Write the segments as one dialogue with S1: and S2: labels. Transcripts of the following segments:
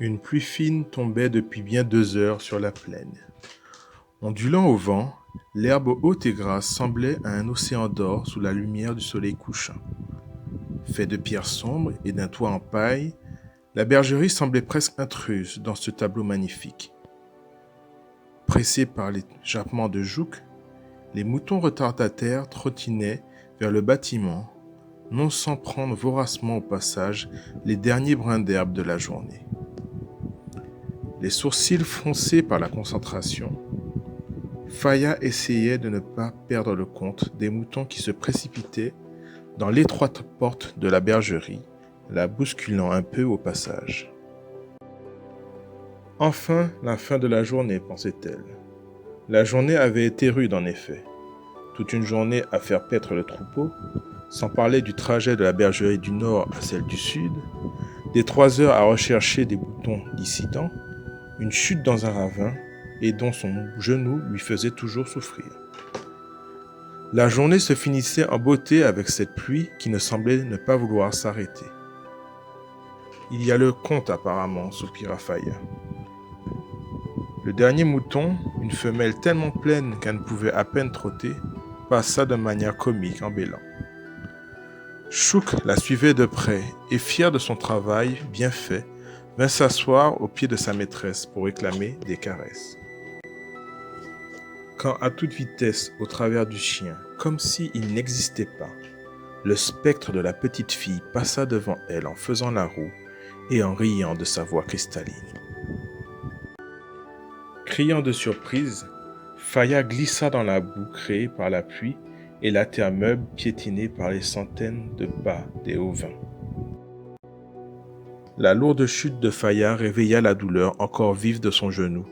S1: Une pluie fine tombait depuis bien 2 heures sur la plaine. Ondulant au vent, l'herbe haute et grasse semblait à un océan d'or sous la lumière du soleil couchant. Fait de pierres sombres et d'un toit en paille, la bergerie semblait presque intruse dans ce tableau magnifique. Pressés par les jappements de Jouques, les moutons retardataires trottinaient vers le bâtiment, non sans prendre voracement au passage les derniers brins d'herbe de la journée. Les sourcils froncés par la concentration, Faya essayait de ne pas perdre le compte des moutons qui se précipitaient dans l'étroite porte de la bergerie, la bousculant un peu au passage. Enfin, la fin de la journée, pensait-elle. La journée avait été rude en effet. Toute une journée à faire paître le troupeau, sans parler du trajet de la bergerie du nord à celle du sud, des 3 heures à rechercher des boutons dissidents, une chute dans un ravin et dont son genou lui faisait toujours souffrir. La journée se finissait en beauté avec cette pluie qui ne semblait ne pas vouloir s'arrêter. Il y a le compte apparemment, soupira Faya. Le dernier mouton, une femelle tellement pleine qu'elle ne pouvait à peine trotter, passa de manière comique en bêlant. Chouk la suivait de près et, fier de son travail bien fait, vint s'asseoir au pied de sa maîtresse pour réclamer des caresses. Quand à toute vitesse, au travers du chien, comme s'il n'existait pas, le spectre de la petite fille passa devant elle en faisant la roue et en riant de sa voix cristalline. Criant de surprise, Faya glissa dans la boue créée par la pluie et la terre meuble piétinée par les centaines de pas des hauts vents. La lourde chute de Faya réveilla la douleur encore vive de son genou,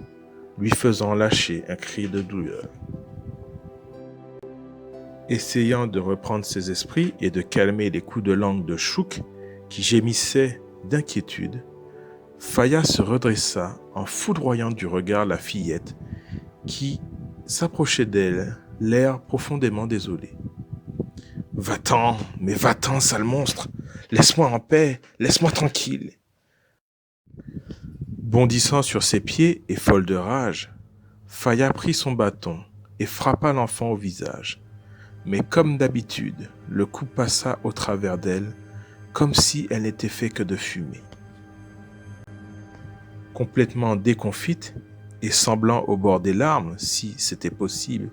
S1: lui faisant lâcher un cri de douleur. Essayant de reprendre ses esprits et de calmer les coups de langue de Chouk, qui gémissait d'inquiétude, Faya se redressa en foudroyant du regard la fillette qui s'approchait d'elle, l'air profondément désolé. « Va-t'en, mais va-t'en, sale monstre! Laisse-moi en paix, laisse-moi tranquille !» Bondissant sur ses pieds et folle de rage, Faya prit son bâton et frappa l'enfant au visage. Mais comme d'habitude, le coup passa au travers d'elle, comme si elle n'était fait que de fumée. Complètement déconfite et semblant au bord des larmes, si c'était possible,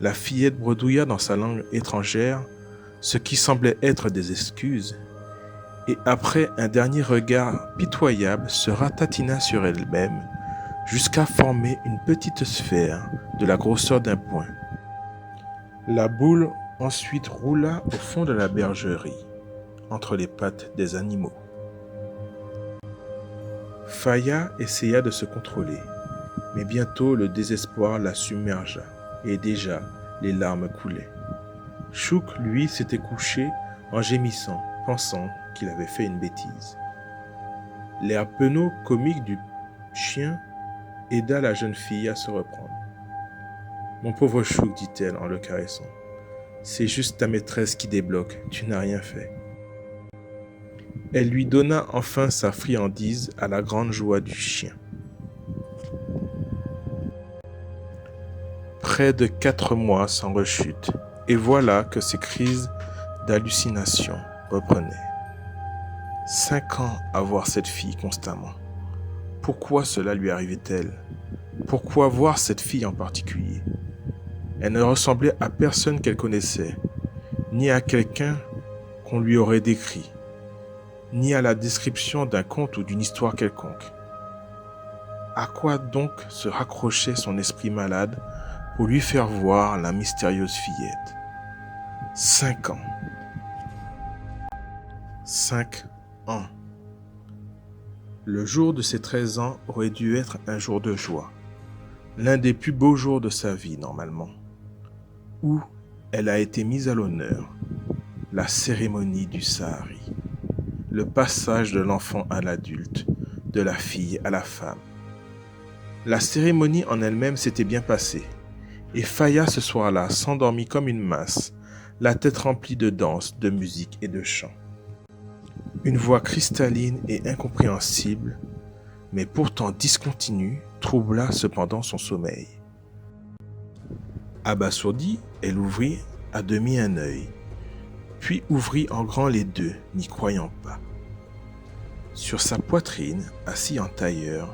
S1: la fillette bredouilla dans sa langue étrangère ce qui semblait être des excuses, et après un dernier regard pitoyable se ratatina sur elle-même jusqu'à former une petite sphère de la grosseur d'un poing. La boule ensuite roula au fond de la bergerie, entre les pattes des animaux. Faya essaya de se contrôler, mais bientôt le désespoir la submergea, et déjà les larmes coulaient. Chouk, lui, s'était couché en gémissant, pensant qu'il avait fait une bêtise. L'air penaud comique du chien aida la jeune fille à se reprendre. « Mon pauvre Chouk, dit-elle en le caressant, c'est juste ta maîtresse qui débloque, tu n'as rien fait. » Elle lui donna enfin sa friandise à la grande joie du chien. Près de 4 mois sans rechute, et voilà que ces crises d'hallucination reprenaient. 5 ans à voir cette fille constamment. Pourquoi cela lui arrivait-elle? Pourquoi voir cette fille en particulier? Elle ne ressemblait à personne qu'elle connaissait, ni à quelqu'un qu'on lui aurait décrit, ni à la description d'un conte ou d'une histoire quelconque. À quoi donc se raccrochait son esprit malade pour lui faire voir la mystérieuse fillette? 5 ans. 5 ans. Le jour de ses 13 ans aurait dû être un jour de joie, l'un des plus beaux jours de sa vie normalement, où elle a été mise à l'honneur, la cérémonie du Sahari, le passage de l'enfant à l'adulte, de la fille à la femme. La cérémonie en elle-même s'était bien passée, et Faya ce soir-là s'endormit comme une masse, la tête remplie de danse, de musique et de chant. Une voix cristalline et incompréhensible mais pourtant discontinu, troubla cependant son sommeil. Abasourdie, elle ouvrit à demi un œil, puis ouvrit en grand les deux, n'y croyant pas. Sur sa poitrine, assis en tailleur,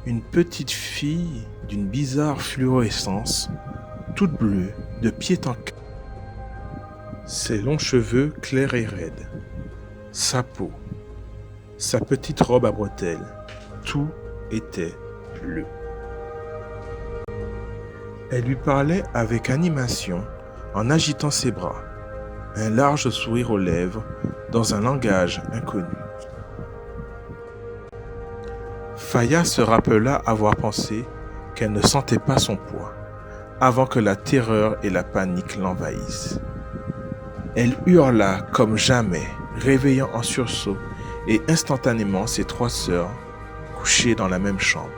S1: une petite fille d'une bizarre fluorescence, toute bleue, de pied en cap. Ses longs cheveux clairs et raides, sa peau, sa petite robe à bretelles, tout était bleu. Elle lui parlait avec animation en agitant ses bras, un large sourire aux lèvres, dans un langage inconnu. Faya se rappela avoir pensé qu'elle ne sentait pas son poids, avant que la terreur et la panique l'envahissent. Elle hurla comme jamais, réveillant en sursaut et instantanément ses 3 sœurs, couchées dans la même chambre.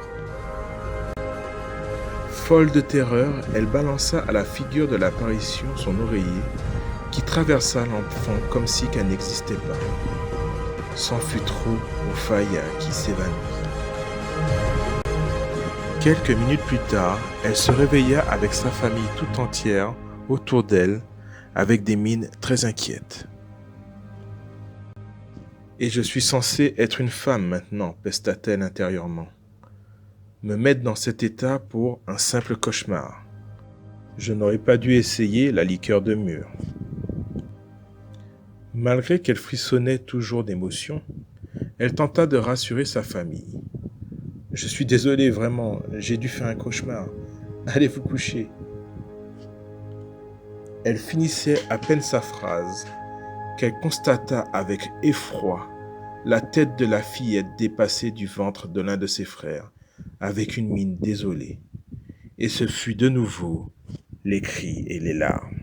S1: Folle de terreur, elle balança à la figure de l'apparition son oreiller, qui traversa l'enfant comme si qu'elle n'existait pas. C'en fut trop pour Faya qui s'évanouit. Quelques minutes plus tard, elle se réveilla avec sa famille tout entière autour d'elle, avec des mines très inquiètes. « Et je suis censée être une femme maintenant, pesta-t-elle intérieurement. Me mettre dans cet état pour un simple cauchemar. Je n'aurais pas dû essayer la liqueur de mûre. » Malgré qu'elle frissonnait toujours d'émotion, elle tenta de rassurer sa famille. « Je suis désolée, vraiment, j'ai dû faire un cauchemar. Allez vous coucher. » Elle finissait à peine sa phrase qu'elle constata avec effroi la tête de la fillette dépassée du ventre de l'un de ses frères, avec une mine désolée. Et ce fut de nouveau les cris et les larmes.